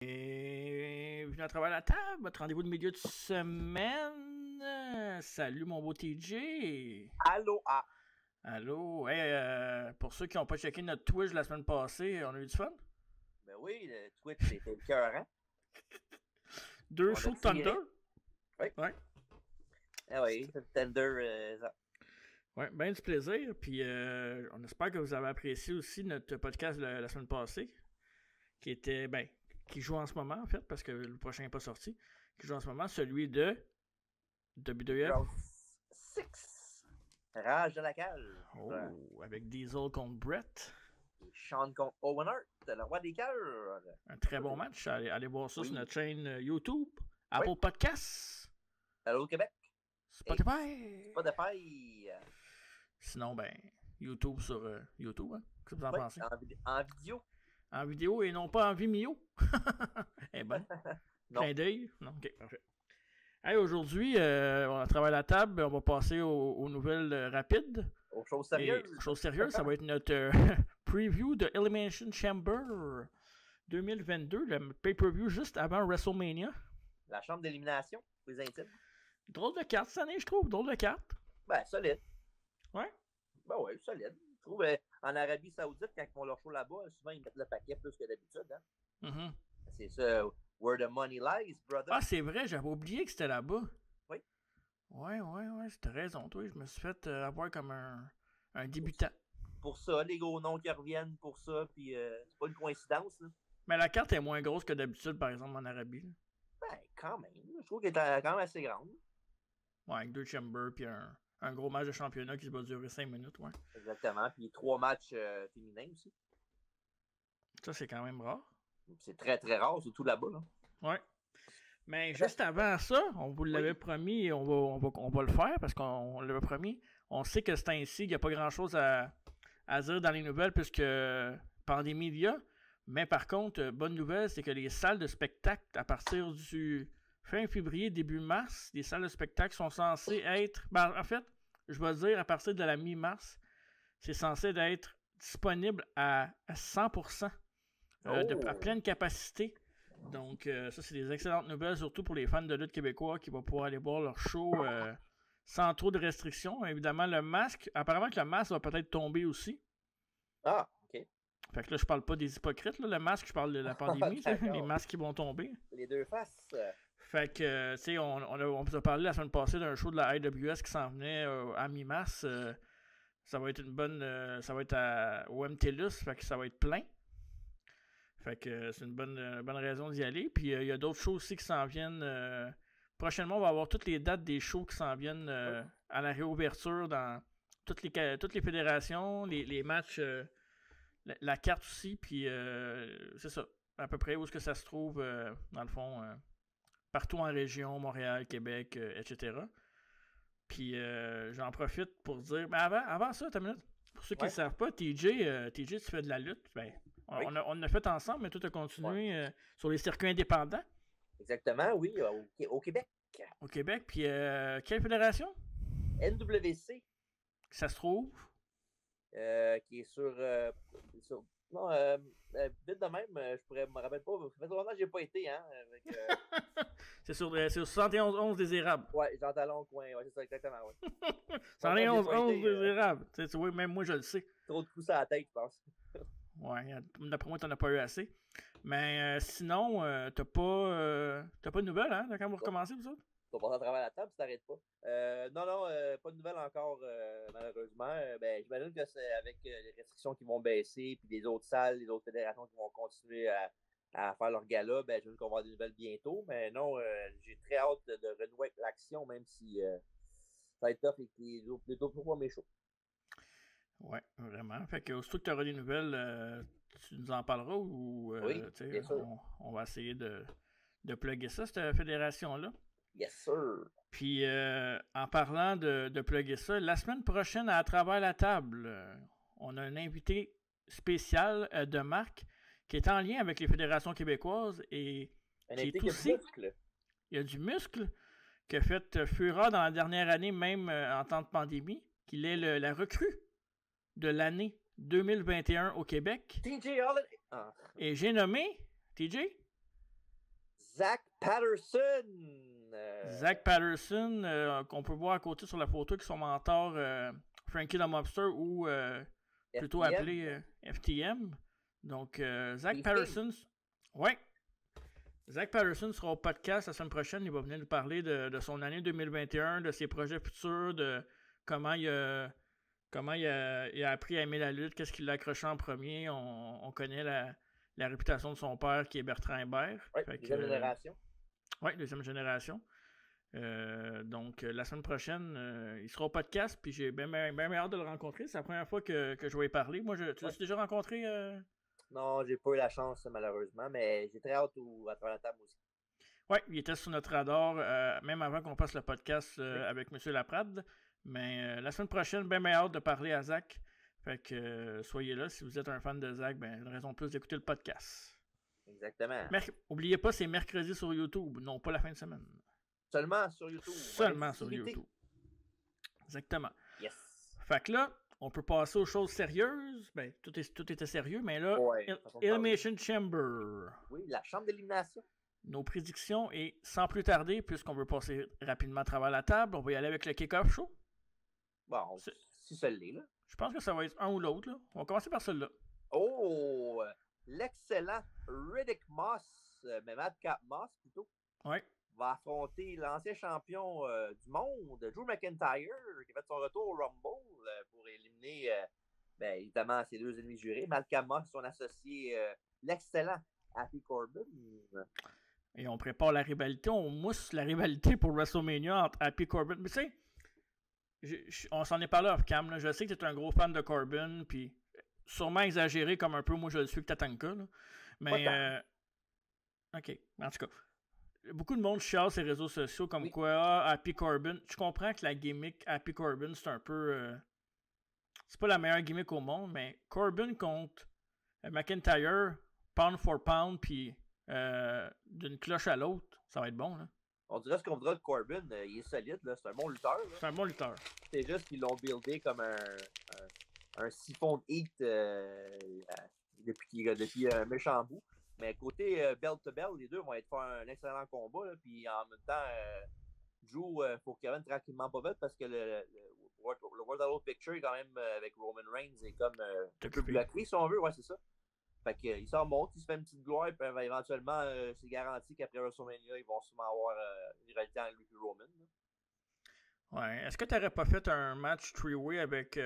Et bienvenue à travers la table, votre rendez-vous de milieu de semaine. Salut mon beau TJ. Allô, Allô. Hey, pour ceux qui n'ont pas checké notre Twitch la semaine passée, on a eu du fun? Ben oui, le Twitch, c'était écœurant. 2 shows de Thunder? Oui. Ouais. Ah oui, c'est Thunder. Ouais, bien du plaisir. Puis on espère que vous avez apprécié aussi notre podcast la semaine passée, qui était, qui joue en ce moment en fait, parce que le prochain n'est pas sorti, qui joue en ce moment, celui de WWF. 6. Rage de la cage. Oh, avec Diesel contre Brett. Et Sean contre Owen Hart, le roi des cœurs. Un très bon match. Allez voir ça sur notre chaîne YouTube, Apple Oui. Podcasts, Allô, Québec. Spotify. Spotify. Sinon, YouTube sur YouTube. Hein? Qu'est-ce que vous en pensez? En vidéo. En vidéo et non pas en Vimeo. Eh ben, clin d'œil. Non, ok, parfait. Hey, aujourd'hui, on travaille à la table, on va passer aux nouvelles rapides. Aux choses sérieuses. Aux choses sérieuses, ça va être notre preview de Elimination Chamber 2022, le pay-per-view juste avant WrestleMania. La chambre d'élimination, pour les intimes. Drôle de carte cette année, je trouve. Drôle de carte. Ben, solide. Ouais. Ben ouais, solide. Je trouve, en Arabie Saoudite, quand ils font leur show là-bas, souvent, ils mettent le paquet plus que d'habitude. Hein? Mm-hmm. C'est ça, where the money lies, brother. Ah, c'est vrai, j'avais oublié que c'était là-bas. Oui. Ouais, t'as raison, toi. Je me suis fait avoir comme un débutant. Pour ça, les gros noms qui reviennent pour ça, puis c'est pas une coïncidence. Là. Mais la carte est moins grosse que d'habitude, par exemple, en Arabie. Là. Ben, quand même. Je trouve qu'elle est quand même assez grande. Ouais, avec 2 chambers, puis un gros match de championnat qui va durer 5 minutes, ouais. Exactement, puis 3 matchs féminins aussi. Ça, c'est quand même rare. C'est très, très rare, surtout là-bas. Là. Ouais. Mais juste avant ça, on vous l'avait promis et on va le faire parce qu'on l'avait promis. On sait que c'est ainsi, il n'y a pas grand-chose à dire dans les nouvelles puisque pandémie il y a. Mais par contre, bonne nouvelle, c'est que les salles de spectacle, à partir du fin février, début mars, les salles de spectacle sont censées être... en fait, je vais dire à partir de la mi-mars, c'est censé être disponible à 100%. À pleine capacité. Donc, ça, c'est des excellentes nouvelles, surtout pour les fans de lutte québécois qui vont pouvoir aller voir leur show sans trop de restrictions. Évidemment, le masque, apparemment que le masque va peut-être tomber aussi. Ah, ok. Fait que là, je parle pas des hypocrites, là, le masque, je parle de la pandémie, les masques qui vont tomber. Les deux faces. Fait que, tu sais, on vous a parlé la semaine passée d'un show de la IWS qui s'en venait à mi-mars. Ça va être une bonne. Ça va être au MTLUS, fait que ça va être plein. Fait que c'est une bonne raison d'y aller. Puis il y a d'autres shows aussi qui s'en viennent. Prochainement, on va avoir toutes les dates des shows qui s'en viennent à la réouverture dans toutes les fédérations, les matchs, la carte aussi. Puis c'est ça, à peu près où est-ce que ça se trouve, dans le fond, partout en région, Montréal, Québec, etc. Puis j'en profite pour dire... Mais avant ça, t'as une minute. Pour ceux qui ne savent pas, TJ, tu fais de la lutte. On a fait ensemble, mais toi, tu as continué sur les circuits indépendants. Exactement, oui, au Québec. Au Québec, puis quelle fédération? NWC. Ça se trouve? Qui est sur non, vite de même, je me rappelle pas. Ça fait longtemps que j'ai pas été, hein. Avec, c'est sur 71-11 des Érables. Ouais, Jean Talon, coin. Ouais, c'est ça, exactement. Ouais. 71-11 des Érables. Tu vois, même moi, je le sais. Trop de coups à la tête, je pense. Ouais, d'après moi, t'en as pas eu assez. Mais sinon, t'as pas de nouvelles, hein, quand vous recommencez, vous autres? Tu vas passer à travers la table si t'arrêtes pas. Non, pas de nouvelles encore, malheureusement. J'imagine que c'est avec les restrictions qui vont baisser, puis les autres salles, les autres fédérations qui vont continuer à faire leur gala, j'imagine qu'on va avoir des nouvelles bientôt. Mais non, j'ai très hâte de renouer avec l'action, même si ça va être tough avec les autres premiers shows. Ouais, vraiment. Fait que aussitôt que tu auras des nouvelles, tu nous en parleras ou oui, bien sûr. On va essayer de plugger ça, cette fédération-là. Yes, sir. Puis, en parlant de plugger ça, la semaine prochaine, à travers la table, on a un invité spécial de marque qui est en lien avec les fédérations québécoises et qui est aussi... Il y a du muscle qui a fait fureur dans la dernière année, même en temps de pandémie, qu'il est la recrue de l'année 2021 au Québec. TJ Holiday. Et j'ai nommé TJ Zach Patterson. Zach Patterson, qu'on peut voir à côté sur la photo, qui sont mentors Frankie the Mobster ou plutôt FTM. appelé FTM. Donc, Zach Patterson. Ouais. Zach Patterson sera au podcast la semaine prochaine. Il va venir nous parler de son année 2021, de ses projets futurs, de comment il a appris à aimer la lutte, qu'est-ce qui l'a accroché en premier. On connaît la réputation de son père qui est Bertrand Hébert. Oui, deuxième génération. Oui, deuxième génération. Donc, la semaine prochaine, il sera au podcast, puis j'ai bien hâte de le rencontrer. C'est la première fois que je vais y parler. Moi, tu l'as déjà rencontré? Non, j'ai pas eu la chance, malheureusement, mais j'ai très hâte à travers la table aussi. Oui, il était sur notre radar, même avant qu'on passe le podcast avec M. Laprade. Mais la semaine prochaine, bien hâte de parler à Zach. Fait que soyez là. Si vous êtes un fan de Zach, une raison de plus d'écouter le podcast. Exactement. Oubliez pas, c'est mercredi sur YouTube, non pas la fin de semaine. Seulement sur YouTube. Seulement sur YouTube. Exactement. Yes. Fait que là, on peut passer aux choses sérieuses. Tout était sérieux, mais là, Elimination Chamber. Oui, la chambre d'élimination. Nos prédictions, et sans plus tarder, puisqu'on veut passer rapidement à travers la table, on va y aller avec le kick-off show. Bon, si ça l'est, là. Je pense que ça va être un ou l'autre, là. On va commencer par celui-là. Oh! L'excellent Riddick Moss, mais Madcap Moss plutôt. Oui. Va affronter l'ancien champion du monde, Drew McIntyre, qui a fait son retour au Rumble pour éliminer, évidemment, ses deux ennemis jurés. Madcap Moss, son associé, l'excellent Happy Corbin. Et on prépare la rivalité, on mousse la rivalité pour WrestleMania entre Happy Corbin. Mais tu sais, on s'en est parlé off-cam, là. Je sais que tu es un gros fan de Corbin, puis sûrement exagéré comme un peu, moi je le suis que Tatanka, là. Mais, ok, en tout cas, beaucoup de monde chiale sur les réseaux sociaux comme quoi, Happy Corbin. Je comprends que la gimmick Happy Corbin, c'est un peu... c'est pas la meilleure gimmick au monde, mais Corbin contre McIntyre, pound for pound, puis d'une cloche à l'autre, ça va être bon, là. On dirait ce qu'on voudra de Corbin, il est solide, là. C'est un bon lutteur. Là. C'est un bon lutteur. C'est juste qu'ils l'ont buildé comme un siphon de heat depuis un méchant bout. Mais côté belt to belt, les deux vont être faire un excellent combat. Là, puis en même temps, Drew, faut qu'il revienne tranquillement pas vite parce que le World Title Picture, quand même, avec Roman Reigns, est comme un peu bloqué, si on veut. Ouais, c'est ça. Fait qu'il s'en monte, il se fait une petite gloire, puis éventuellement, c'est garanti qu'après WrestleMania, ils vont sûrement avoir une rivalité entre lui et Roman. Là. Ouais. Est-ce que tu n'aurais pas fait un match three-way avec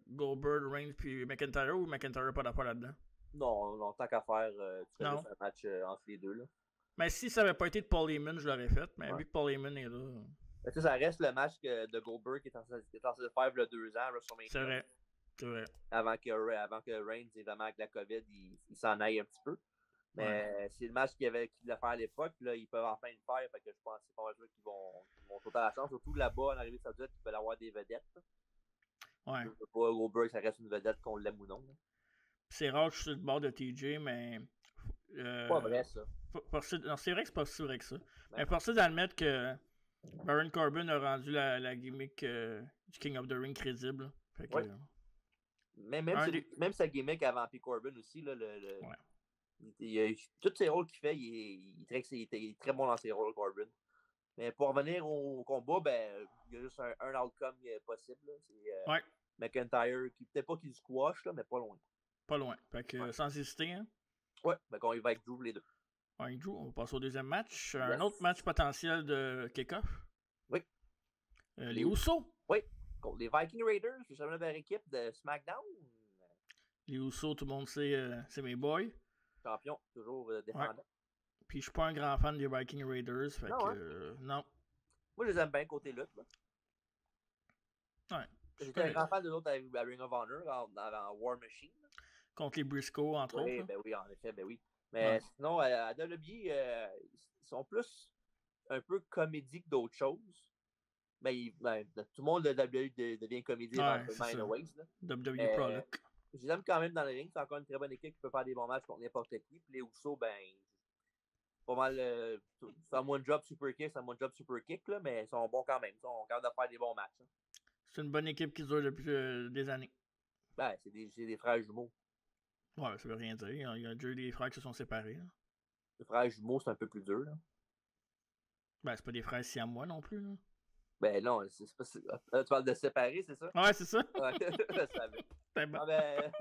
Goldberg, Reigns puis McIntyre, ou McIntyre n'a pas d'affaire là-dedans? Non, tant qu'à faire, tu fais juste un match entre les deux. Là. Mais si ça n'avait pas été de Paul Heyman, je l'aurais fait. Mais vu que Paul Heyman est là... Mais ça reste le match de Goldberg qui est en train de faire il y a 2 ans à WrestleMania. C'est vrai. C'est vrai. Avant que Reigns, évidemment, avec la COVID, il s'en aille un petit peu. Mais c'est le match qu'il voulait faire à l'époque. Là, ils peuvent enfin le faire. Fait que je pense que c'est pas mal qu'ils vont sauter à la chance. Surtout là-bas, en Arabie Saoudite, ils peuvent avoir des vedettes. Là. Ouais. Je veux pas, Goldberg, ça reste une vedette qu'on l'aime ou non. Là. C'est rare que je suis sur le bord de TJ, mais... pas vrai, ça. Non, c'est vrai que c'est pas si vrai que ça. Mais forcé d'admettre que Baron Corbin a rendu la gimmick du King of the Ring crédible. Fait que, même sa gimmick avant P. Corbin aussi, là, tous ses rôles qu'il fait, il est très bon dans ses rôles, Corbin. Mais pour revenir au combat, il y a juste un outcome possible. C'est McIntyre, qui peut-être pas qu'il squash, là, mais pas loin. Pas loin. Fait que sans hésiter, hein? Ouais, on y va avec Drew les deux. Avec Drew, on va passer au deuxième match. Un autre match potentiel de kick-off. Oui. Les Usos. Oui. Contre les Viking Raiders, je suis la meilleure équipe de SmackDown. Les Usos, tout le monde sait, c'est mes boys. Champion, toujours défendant. Ouais. Puis je suis pas un grand fan des Viking Raiders, fait que non. Moi, je les aime bien côté lutte. Là. Ouais. J'étais un grand fan de l'autre à Ring of Honor dans War Machine. Là. Contre les Briscoe, entre autres. Oui, en effet, oui. Mais sinon, à WWE, ils sont plus un peu comédie que d'autres choses. Mais tout le monde de WWE devient comédie éventuellement anyways. WWE Product. Je les aime quand même dans le ring. C'est encore une très bonne équipe qui peut faire des bons matchs contre n'importe qui. Puis les Usos, pas mal. Ça moins de job super kick, là, mais ils sont bons quand même. Ils sont capables de faire des bons matchs. Hein. C'est une bonne équipe qui dure depuis des années. C'est des frères jumeaux. Ouais, ça veut rien dire. Il y a déjà eu des frères qui se sont séparés. Là. Les frères jumeaux, c'est un peu plus dur. Là. Ben, c'est pas des frères siamois non plus, là. Ben non, c'est pas. Tu parles de séparer, c'est ça? Ouais, c'est ça. Ouais, je savais. C'est bon. Ah ben,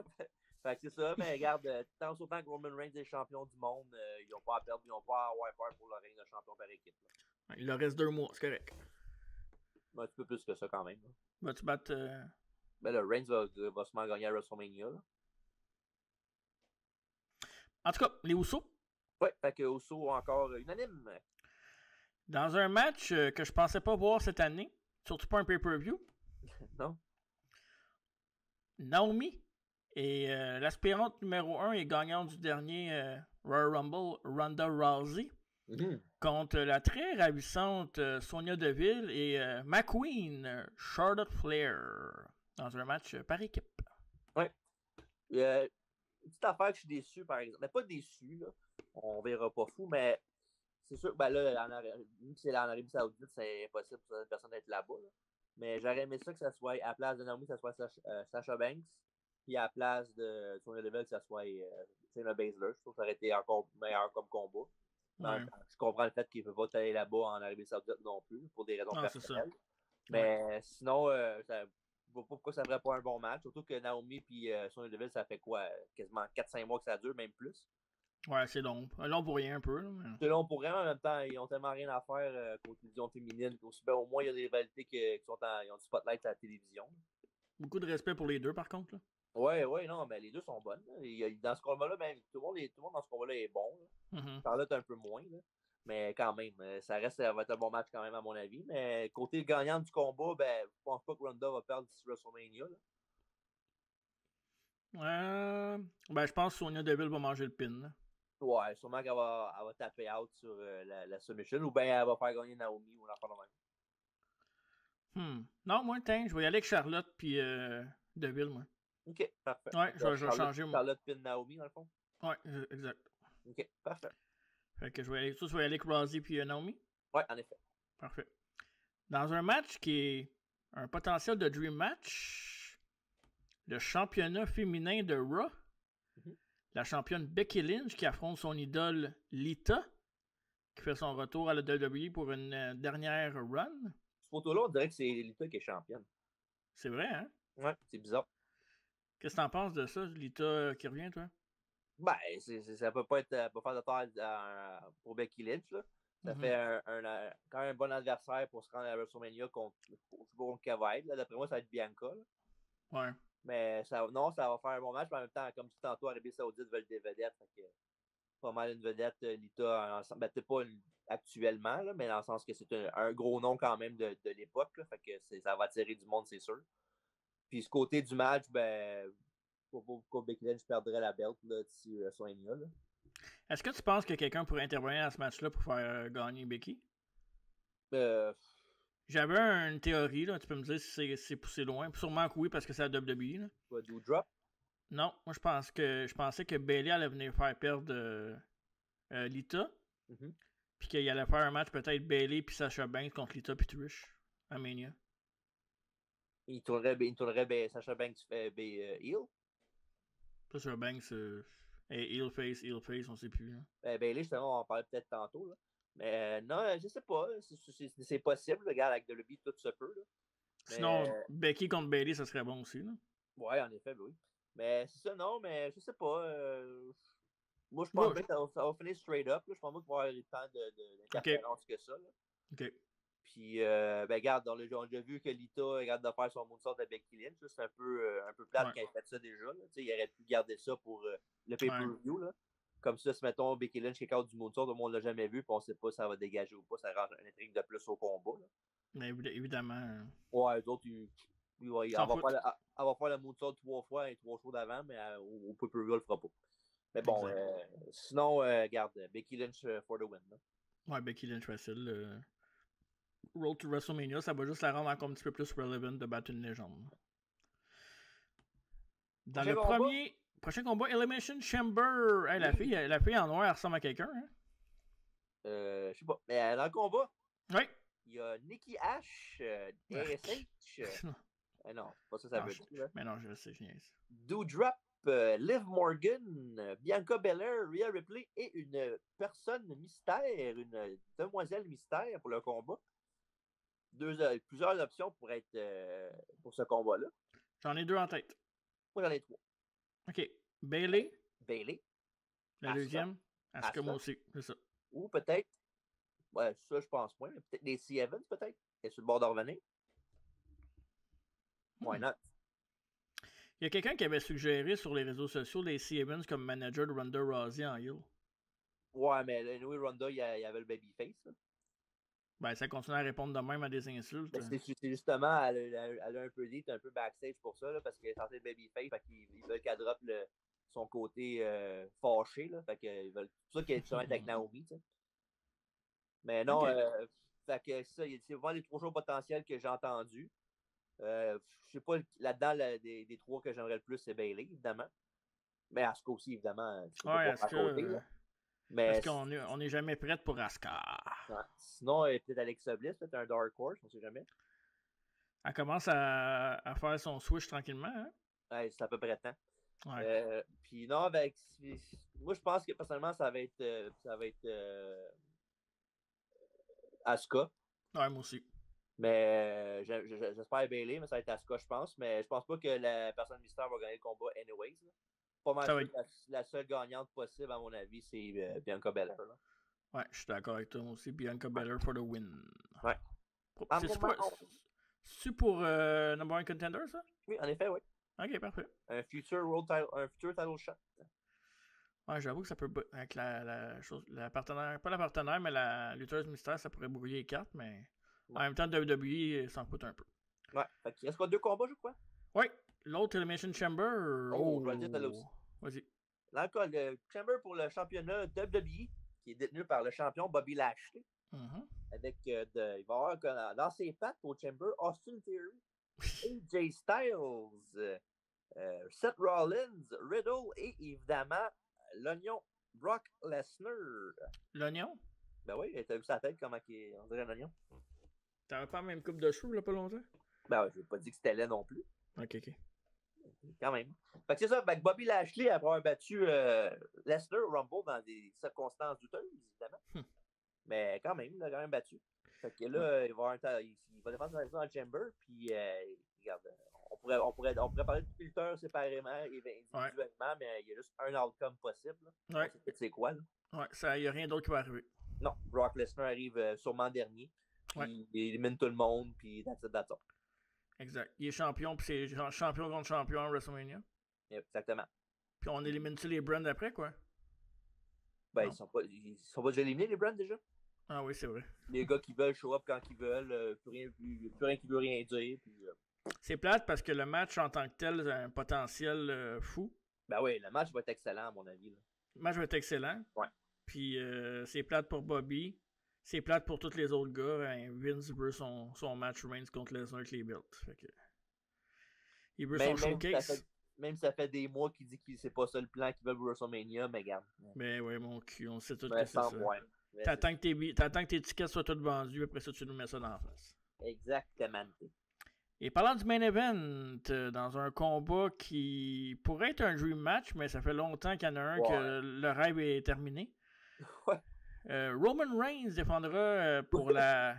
fait que c'est ça, mais regarde, tant autant que Roman Reigns est champion du monde, ils n'ont pas à perdre, ils n'ont pas à avoir peur pour le règne de champion par équipe. Là. Il leur reste 2 mois, c'est correct. Un petit peu plus que ça quand même. Là. Vas-tu battre. Ben là, Reigns va sûrement gagner à WrestleMania. Là. En tout cas, les Usos. Ouais, fait que Usos encore unanime. Dans un match que je pensais pas voir cette année, surtout pas un pay-per-view. Non? Naomi et l'aspirante numéro 1 et gagnante du dernier Royal Rumble, Ronda Rousey, contre la très ravissante Sonya Deville et McQueen, Charlotte Flair, dans un match par équipe. Ouais. Une petite affaire que je suis déçu, par exemple. Mais pas déçu, là. On verra pas fou, mais c'est sûr que ben là, vu que c'est en Arabie Saoudite, c'est impossible pour certaines personnes d'être là-bas. Là. Mais j'aurais aimé ça que ça soit, à la place de Naomi, que ça soit Sasha Banks. Puis à la place de Sonya Deville, que ça soit Shayna Baszler. Je trouve que ça aurait été encore meilleur comme combat. Ouais. Je comprends le fait qu'il ne peut pas aller là-bas en Arabie Saoudite non plus, pour des raisons personnelles. Mais sinon, ça, je vois pas pourquoi ça ne ferait pas un bon match. Surtout que Naomi et Sonya Deville, ça fait quoi? Quasiment 4-5 mois que ça dure, même plus. Ouais, c'est long. Long pour rien un peu. Mais... C'est long pour rien, mais en même temps, ils ont tellement rien à faire côté division féminine. Aussi, ben, au moins, il y a des rivalités qui sont ils ont du spotlight à la télévision. Beaucoup de respect pour les deux, par contre. Là. Ouais, non, mais les deux sont bonnes. Dans ce combat-là, même, tout le monde dans ce combat-là est bon. Charlotte un peu moins. Là. Mais quand même, ça va être un bon match quand même, à mon avis. Mais côté gagnant du combat, ben, je pense pas que Ronda va perdre d'ici WrestleMania. Ben, je pense que Sonya Deville va manger le pin. Là. Ouais, sûrement qu'elle va taper out sur la submission ou bien elle va faire gagner Naomi ou l'enfant de même. Non, moi, je vais y aller avec Charlotte puis Deville, moi. Ok, parfait. Ouais, je vais changer. Charlotte pin Naomi, dans le fond? Ouais, exact. Ok, parfait. Fait que je vais aller avec Rousey puis Naomi? Ouais, en effet. Parfait. Dans un match qui est un potentiel de Dream Match, le championnat féminin de Raw, la championne Becky Lynch qui affronte son idole Lita, qui fait son retour à la WWE pour une dernière run. Ce photo-là, on dirait que c'est Lita qui est championne. C'est vrai, hein? Ouais, c'est bizarre. Qu'est-ce que t'en penses de ça, Lita qui revient, toi? Ben, ça peut pas être pas faire de tort pour Becky Lynch, là. Ça fait quand même un bon adversaire pour se rendre à WrestleMania contre Kavite. D'après moi, ça va être Bianca. Là. Ouais. Mais ça va faire un bon match, mais en même temps, comme tu dis tantôt, Arabie Saoudite veulent des vedettes. Fait que pas mal une vedette, Lita, peut-être pas actuellement, là, mais dans le sens que c'est un gros nom quand même de l'époque. Là, fait que ça va attirer du monde, c'est sûr. Puis ce côté du match, ben, pourquoi Becky Lynch perdrait la belt d'ici WrestleMania. Est-ce que tu penses que quelqu'un pourrait intervenir à ce match-là pour faire gagner Becky? J'avais une théorie, là, tu peux me dire si c'est poussé loin. Sûrement que oui, parce que c'est la WWE. Quoi, do drop? Non, moi je pensais que Bayley allait venir faire perdre Lita. Puis qu'il allait faire un match peut-être Bayley puis Sasha Banks contre Lita puis Trish à Mania. Il tournerait Sasha Banks fait heel? Sasha Banks est heel face, on sait plus. Hein. Bayley, justement, on en parlait peut-être tantôt. Là. Mais non, je sais pas. C'est possible, regarde, avec WWE, tout se peut. Là. Mais... Sinon, Becky contre Bayley, ça serait bon aussi. Là. Ouais, en effet, oui. Mais c'est ça, non, mais je sais pas. Moi, je pense que ça va finir straight up. Là. Je pense pas qu'il va y avoir tant d'interférences que ça. Là. OK. Puis, ben, regarde, on a déjà vu que Lita regarde de faire son moonsault à Becky Lynch. C'est un peu plate qu'elle ait fait ça déjà. Là. Il aurait pu garder ça pour le pay-per-view. Là. Comme ça, si mettons Becky Lynch qui est du moonsault, tout le monde l'a jamais vu, puis on sait pas si ça va dégager ou pas. Ça range un intrigue de plus au combat. Là. Mais évidemment. Ouais, eux autres, elle va faire le moonsault 3 fois et 3 shows d'avant, mais au pay-per-view, elle le fera pas. Mais bon, sinon, regarde, Becky Lynch for the win. Là. Ouais, Becky Lynch facile. Road to WrestleMania, ça va juste la rendre encore un petit peu plus relevant de battre une légende. Dans le prochain combat, Elimination Chamber. Hey, la fille en noir, elle ressemble à quelqu'un. Hein? Je sais pas. Mais dans le combat, oui. Il y a Nikki Ash, ASH. Non, pas ça veut dire. Mais non, je sais, je niaise. Doudrop Liv Morgan, Bianca Belair, Rhea Ripley et une personne mystère, une demoiselle mystère pour le combat. Plusieurs options pour ce combat-là. J'en ai 2 en tête. Moi, j'en ai 3. OK. Bayley. Bayley. La deuxième. Asuka, moi aussi. C'est ça. Ou peut-être, ouais, ça, je pense pas, mais peut-être Lacey Evans, peut-être. Elle est sur le bord de revenir. Why not? Il y a quelqu'un qui avait suggéré sur les réseaux sociaux Lacey Evans comme manager de Ronda Rousey en heel. Ouais, mais anyway, Ronda, il y avait le babyface. Là. Ben, ça continue à répondre de même à des insultes. Ben, c'est justement, elle a un peu dit, un peu backstage pour ça, là, parce qu'elle est censée être babyface, fait qu'ils veulent qu'elle droppe son côté fâché, là, fait qu'ils veulent. C'est pour ça qu'elle est justement avec Naomi, tu sais. Mais non, fait que ça, c'est vraiment les 3 jours potentiels que j'ai entendus. Je sais pas, là-dedans, des 3 que j'aimerais le plus, c'est Bayley, évidemment. Mais Asuka aussi, évidemment. Ouais, Asuka. Mais parce qu'on n'est jamais prête pour Asuka. Ouais. Sinon, peut-être Alexa Bliss, peut-être un Dark Horse, on sait jamais. Elle commence à faire son switch tranquillement. Hein? Ouais, c'est à peu près temps. Ouais. Puis non, ben, moi, je pense que personnellement, ça va être Asuka. Ouais, moi aussi. Mais j'espère Bayley, mais ça va être Asuka, je pense. Mais je pense pas que la personne mystère va gagner le combat anyways. Là. Pas mal sûr que la seule gagnante possible, à mon avis, c'est Bianca Belair. Là. Ouais, je suis d'accord avec toi aussi. Bianca Belair for the win. Ouais. C'est pour Number 1 Contender, ça? Oui, en effet, oui. Ok, parfait. Un future title shot. Ouais, j'avoue que ça peut. Avec la partenaire. Pas la partenaire, mais la lutteuse mystère, ça pourrait brouiller les cartes, mais. En même temps, WWE s'en coûte un peu. Ouais. Fait qu'il reste quoi, 2 combats, je crois? Ouais. L'autre Elimination Chamber. Oh, je vais le dire, aussi. Vas-y. Dans le cas, le Chamber pour le championnat WWE, qui est détenu par le champion Bobby Lashley. Avec il va y avoir dans ses pattes au Chamber Austin Theory, AJ Styles, Seth Rollins, Riddle et évidemment l'oignon Brock Lesnar. L'oignon? Ben oui, t'as vu sa tête, comment on dirait un oignon? T'avais pas la même coupe de cheveux, là, pas longtemps? Ben ouais, j'ai pas dit que c'était laid non plus. Ok. Quand même. Fait que c'est ça, avec Bobby Lashley, après avoir battu Lesnar au Rumble dans des circonstances douteuses, évidemment. Mais quand même, il a quand même battu. Fait que là, il va défendre dans le Chamber, puis regarde, on pourrait parler de lutteurs séparément, individuellement, mais il y a juste un outcome possible. Là. Ouais. C'est quoi, là? Ouais, il n'y a rien d'autre qui va arriver. Non, Brock Lesnar arrive sûrement dernier, puis il élimine tout le monde, puis that's it. Exact. Il est champion, puis c'est champion contre champion à WrestleMania. Exactement. Puis on élimine-tu les brands après, quoi? Ben, ils sont pas déjà éliminés, les brands, déjà? Ah oui, c'est vrai. Les gars qui veulent show up quand ils veulent, plus rien qui veut rien dire. Puis, c'est plate parce que le match en tant que tel a un potentiel fou. Ben oui, le match va être excellent, à mon avis. Là. Le match va être excellent. Ouais. Puis c'est plate pour Bobby. C'est plate pour tous les autres gars. Vince veut son match Reigns contre Lesnar avec les belts. Fait que... il veut son showcase. Même si ça fait des mois qu'il dit que c'est pas ça le plan qu'il veut pour WrestleMania, mais regarde. Ben ouais, mon cul, on sait tout que c'est ça. Ouais. T'attends que tes tickets soient tous vendus, après ça tu nous mets ça dans la face. Exactement. Et parlant du main event, dans un combat qui pourrait être un dream match, mais ça fait longtemps qu'il y en a un que le rêve est terminé. Ouais. Roman Reigns défendra pour la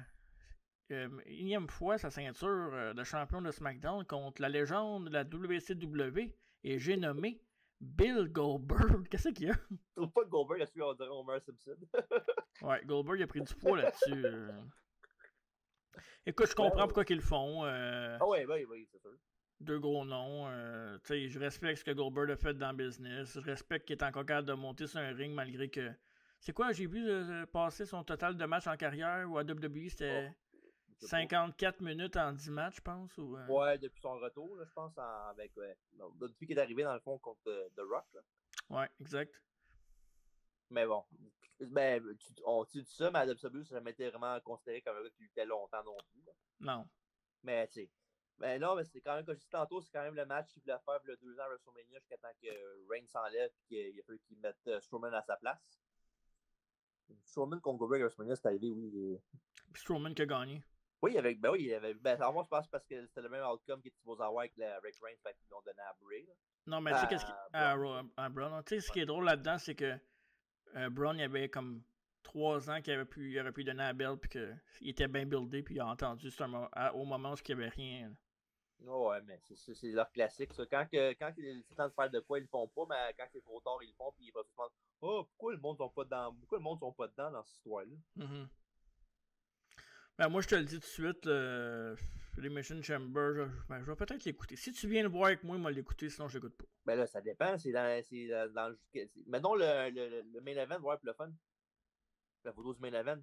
énième fois sa ceinture de champion de SmackDown contre la légende de la WCW, et j'ai nommé Bill Goldberg. Qu'est-ce qu'il y a? Je trouve pas que Goldberg a su Homer Simpson. Ouais, Goldberg a pris du poids là-dessus. Écoute, je comprends pourquoi ils le font. Ah oui, c'est sûr. 2 gros noms. Je respecte ce que Goldberg a fait dans le business. Je respecte qu'il est encore capable de monter sur un ring malgré que... C'est quoi, j'ai vu passer son total de matchs en carrière ou à WWE, c'était 54 minutes en 10 matchs, je pense. Ou, Ouais, depuis son retour, là, je pense, depuis qu'il est arrivé dans le fond contre The Rock. Là. Ouais, exact. Mais bon, on dit ça, mais à WWE, ça n'a jamais été vraiment considéré comme un gars qui luttait longtemps non plus. Là. Non. Mais tu sais, mais non, mais c'est quand même, comme je disais tantôt, c'est quand même le match qu'il voulait faire il y a 2 ans à WrestleMania jusqu'à temps que Reigns s'enlève et qu'il a fallu qu'il mette Strowman à sa place. Strowman contre Goldberg à WrestleMania, c'est arrivé, oui. Puis Strowman qui a gagné. Oui, en moi, je pense parce que c'était le même outcome qu'il était supposé avoir avec Rick Reigns, fait qu'ils l'ont donné à Bray. Là. Non, mais tu sais, qu'est-ce qui. À Braun. Tu sais, ce qui est drôle là-dedans, c'est que Braun, il avait comme 3 ans qu'il aurait pu donner à Bell, puis qu'il était bien buildé, puis il a entendu au moment où il n'y avait rien. Là. Ouais, mais c'est leur classique, ça. Quand c'est temps de faire de quoi, ils le font pas, mais quand c'est trop tard, ils le font, puis ils vont se demander pourquoi le monde sont pas dedans? Pourquoi le monde sont pas dedans dans cette histoire-là? Mm-hmm. Ben, moi, je te le dis tout de suite, l'Elimination Chamber, je vais peut-être l'écouter. Si tu viens le voir avec moi, il va l'écouter, sinon je l'écoute pas. Ben là, ça dépend. C'est dans mettons le main event, voir pour le fun. La photo du main event.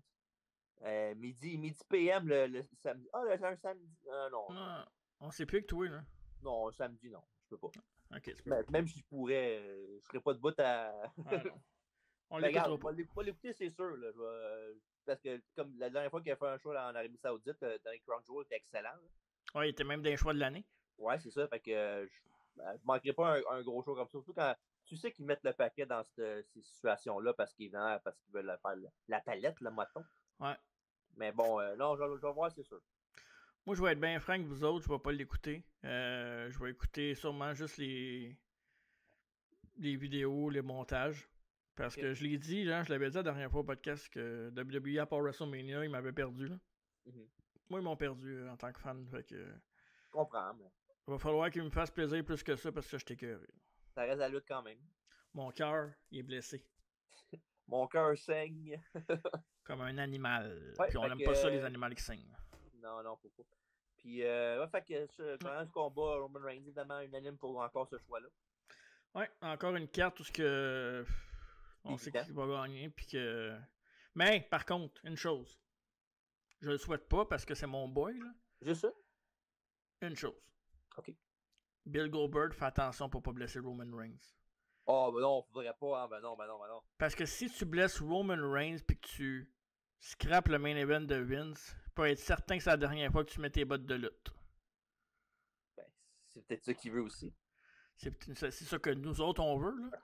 Midi PM le samedi. Ah, c'est un samedi. Non. Non, on sait plus avec toi, là. Non, samedi, non. Je peux pas. Ok, même si je pourrais, je serais pas debout à. On l'écoutera pas. On va l'écouter, c'est sûr. Là. Parce que, comme la dernière fois qu'il a fait un show en Arabie Saoudite, dans Crown Jewel, était excellent. Là. Ouais, il était même dans les choix de l'année. Ouais, c'est ça. Fait que je manquerai pas un gros show comme ça. Surtout quand tu sais qu'ils mettent le paquet dans ces situations-là parce qu'ils veulent faire la palette, le moton. Ouais. Mais bon, non, je vais voir, c'est sûr. Moi, je vais être bien franc avec vous autres, je vais pas l'écouter. Je vais écouter sûrement juste les vidéos, les montages. Parce que je l'ai dit, là, je l'avais dit la dernière fois au podcast que WWE à part WrestleMania, ils m'avaient perdu. Là. Moi, ils m'ont perdu en tant que fan. Fait que, je comprends, mais... Il va falloir qu'ils me fassent plaisir plus que ça parce que je t'écœure. Ça reste la lutte quand même. Mon cœur, il est blessé. Mon cœur saigne. Comme un animal. Ouais, puis on n'aime pas ça, les animaux qui saignent. Non, faut pas. Puis, fait que pendant ce combat, Roman Reigns, évidemment, unanime pour encore ce choix-là. Ouais, encore une carte où on sait qu'il va gagner. Puis que... Mais, par contre, une chose. Je le souhaite pas parce que c'est mon boy. Là. Juste ça? Une chose. OK. Bill Goldberg, fais attention pour pas blesser Roman Reigns. Oh, ben non, faudrait pas. Hein. Ben non. Parce que si tu blesses Roman Reigns puis que tu scrapes le main event de Vince, tu peux être certain que c'est la dernière fois que tu mets tes bottes de lutte. Ben, c'est peut-être ça qu'il veut aussi. C'est ça que nous autres, on veut, là.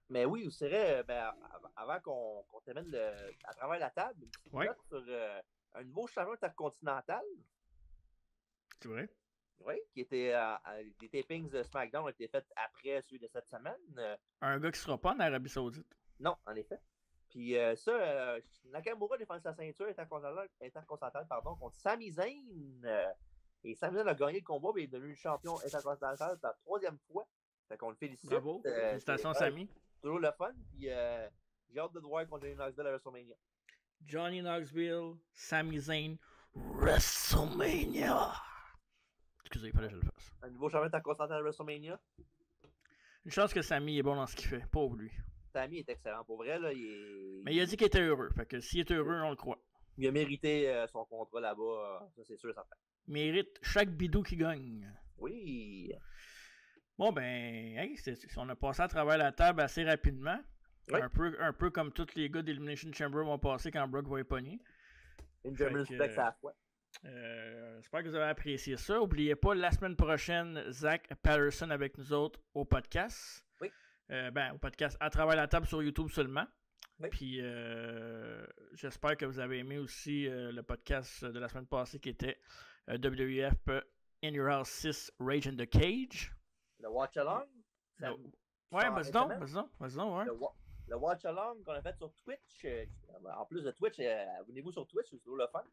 Mais oui, c'est vrai, avant qu'on termine à travers la table, une petite note sur un nouveau champion intercontinental. C'est vrai? Oui, qui était les tapings de SmackDown ont été faits après celui de cette semaine. Un gars qui sera pas en Arabie Saoudite. Non, en effet. Puis Nakamura défend sa ceinture intercontinentale contre Sami Zayn. Et Sami Zayn a gagné le combat, mais il est devenu champion intercontinental pour la 3e fois. Fait qu'on le félicite. Bravo. Félicitations, Sami. Toujours le fun. Puis j'ai hâte de te voir contre Johnny Knoxville à WrestleMania. Johnny Knoxville, Sami Zayn, WrestleMania. Excusez, il fallait que je le fasse. Un nouveau champion intercontinental à WrestleMania. Une chance que Sami est bon dans ce qu'il fait. Pauvre lui. Sami est excellent. Pour vrai, là, Mais il a dit qu'il était heureux. Fait que s'il est heureux, on le croit. Il a mérité son contrat là-bas. Ça, c'est sûr et certain. Il mérite chaque bidou qu'il gagne. Oui. Bon, ben, hey, on a passé à travers la table assez rapidement. Oui. Un peu comme tous les gars d'Elimination Chamber vont passer quand Brock va y pogner. Une German Suplex à la fois. J'espère que vous avez apprécié ça. N'oubliez pas, la semaine prochaine, Zach Patterson avec nous autres au podcast. Oui. Au podcast à travers la table sur YouTube seulement. Oui. Puis j'espère que vous avez aimé aussi le podcast de la semaine passée qui était WWF In Your House 6 Rage in the Cage. Le Watch Along. Ouais, vas-y donc, ouais. Le Watch Along qu'on a fait sur Twitch. En plus de Twitch, abonnez-vous sur Twitch, c'est toujours le fun.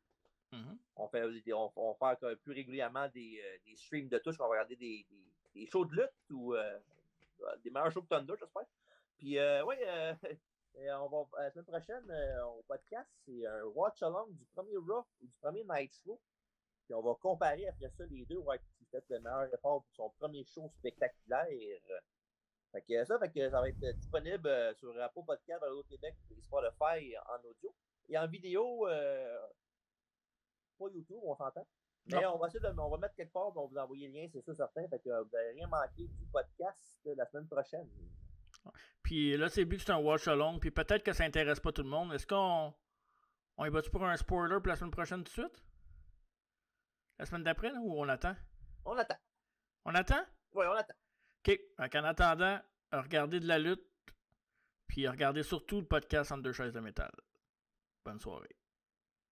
Mm-hmm. On fait plus régulièrement des streams de touche. On va regarder des shows de lutte ou des meilleurs shows que Thunder, j'espère. Puis, on va, la semaine prochaine, au podcast, c'est un watch-along du premier Raw ou du premier Nitro. Puis, on va comparer après ça les deux, voir qui fait le meilleur effort pour son premier show spectaculaire. Fait que ça va être disponible sur Apple Podcast, Balado Québec et Spotify en audio. Et en vidéo, pas YouTube, on s'entend. Mais on va mettre quelque part, on va vous envoyer le lien, c'est sûr certain. Fait que vous n'allez rien manquer du podcast la semaine prochaine. Puis là, c'est vu que c'est un watch-along, puis peut-être que ça intéresse pas tout le monde. Est-ce qu'on y va-tu pour un spoiler pour la semaine prochaine tout de suite? La semaine d'après, là, ou on attend? On attend. On attend? Oui, on attend. OK. En attendant, regardez de la lutte, puis regardez surtout le podcast Entre deux chaises de métal. Bonne soirée.